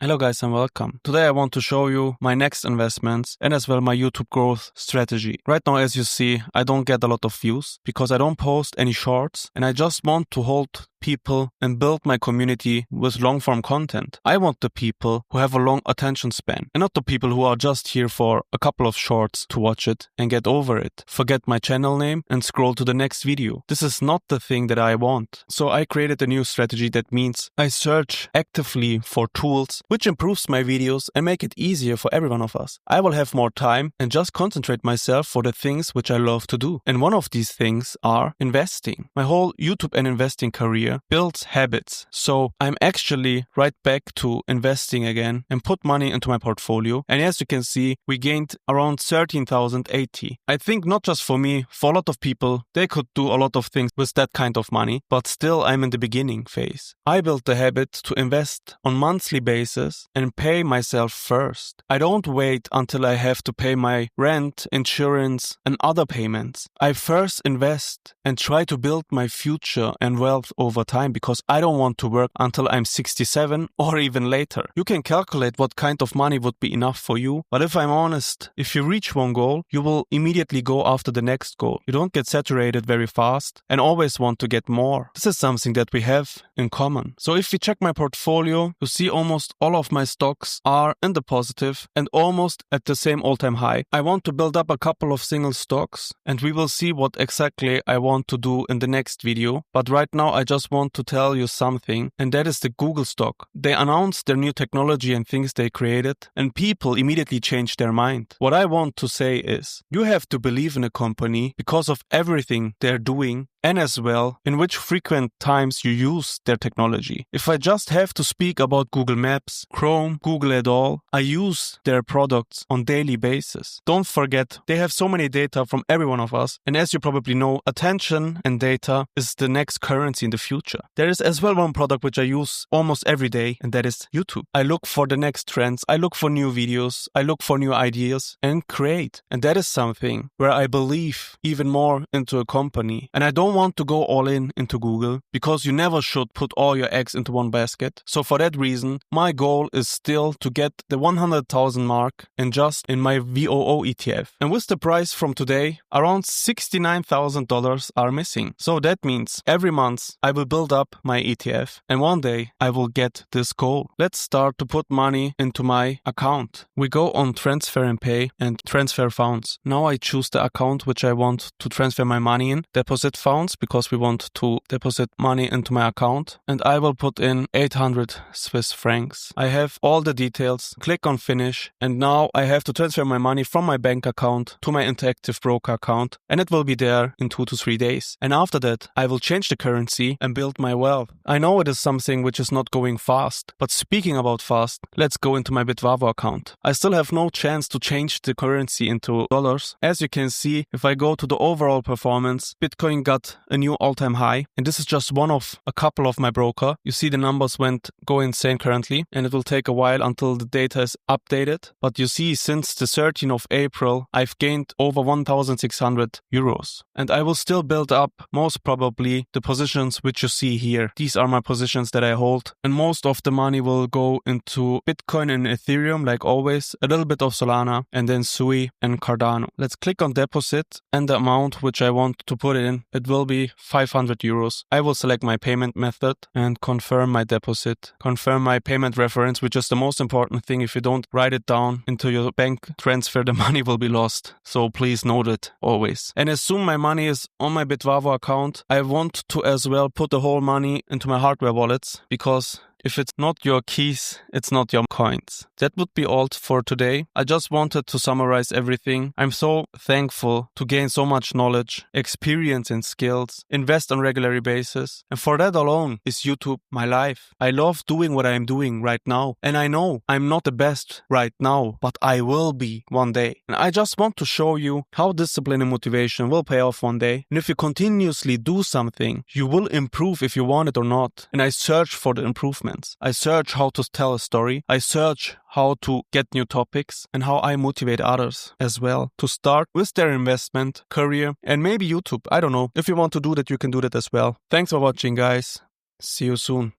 Hello guys and welcome. Today I want to show you my next investments and as well my YouTube growth strategy. Right now, as you see, I don't get a lot of views because I don't post any shorts and I just want to hold people and build my community with long form content. I want the people who have a long attention span and not the people who are just here for a couple of shorts to watch it and get over it, forget my channel name and scroll to the next video. This is not the thing that I want. So I created a new strategy that means I search actively for tools which improves my videos and make it easier for every one of us. I will have more time and just concentrate myself for the things which I love to do. And one of these things are investing. My whole YouTube and investing career builds habits. So I'm actually right back to investing again and put money into my portfolio. And as you can see, we gained around 13,080. I think not just for me, for a lot of people, they could do a lot of things with that kind of money, but still I'm in the beginning phase. I built the habit to invest on monthly basis and pay myself first. I don't wait until I have to pay my rent, insurance, and other payments. I first invest and try to build my future and wealth over time because I don't want to work until I'm 67 or even later. You can calculate what kind of money would be enough for you, but if I'm honest, if you reach one goal, you will immediately go after the next goal. You don't get saturated very fast and always want to get more. This is something that we have in common. So if we check my portfolio, you see almost all of my stocks are in the positive and almost at the same all-time high. I want to build up a couple of single stocks and we will see what exactly I want to do in the next video. But right now I just want to tell you something, and that is the Google stock. They announced their new technology and things they created and people immediately changed their mind. What I want to say is you have to believe in a company because of everything they're doing and as well in which frequent times you use their technology. If I just have to speak about Google Maps, Chrome, Google at all, I use their products on daily basis. Don't forget, they have so many data from every one of us, and as you probably know, attention and data is the next currency in the future. There is as well one product which I use almost every day, and that is YouTube. I look for the next trends, I look for new videos, I look for new ideas and create. And that is something where I believe even more into a company. And I don't want to go all in into Google because you never should put all your eggs into one basket. So for that reason, my goal is still to get the 100,000 mark and just in my VOO ETF. And with the price from today, around $69,000 are missing. So that means every month I will build up my ETF and one day I will get this goal. Let's start to put money into my account. We go on transfer and pay and transfer funds. Now I choose the account which I want to transfer my money in, deposit funds because we want to deposit money into my account, and I will put in 800 Swiss francs. I have all the details, click on finish, and now I have to transfer my money from my bank account to my interactive broker account, and it will be there in 2 to 3 days. And after that, I will change the currency and build my wealth. I know it is something which is not going fast, but speaking about fast, let's go into my Bitwavo account. I still have no chance to change the currency into dollars. As you can see, if I go to the overall performance, Bitcoin got a new all-time high, and this is just one of a couple of my broker. You see the numbers go insane currently, and it will take a while until the data is updated. But you see, since the 13th of April, I've gained over 1,600 euros, and I will still build up most probably the positions which you see here. These are my positions that I hold, and most of the money will go into Bitcoin and Ethereum, like always, a little bit of Solana, and then Sui and Cardano. Let's click on deposit, and the amount which I want to put in, it will be 500 euros. I will select my payment method and confirm my deposit. Confirm my payment reference, which is the most important thing. If you don't write it down into your bank transfer, the money will be lost. So please note it always. And as soon my money is on my Bitwavo account, I want to as well put the whole money into my hardware wallets because if it's not your keys, it's not your coins. That would be all for today. I just wanted to summarize everything. I'm so thankful to gain so much knowledge, experience and skills, invest on a regular basis. And for that alone is YouTube my life. I love doing what I'm doing right now. And I know I'm not the best right now, but I will be one day. And I just want to show you how discipline and motivation will pay off one day. And if you continuously do something, you will improve if you want it or not. And I search for the improvement. I search how to tell a story. I search how to get new topics and how I motivate others as well to start with their investment, career, and maybe YouTube. I don't know. If you want to do that, you can do that as well. Thanks for watching, guys. See you soon.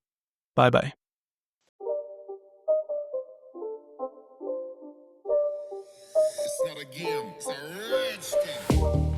Bye-bye. the game. It's a rich thing.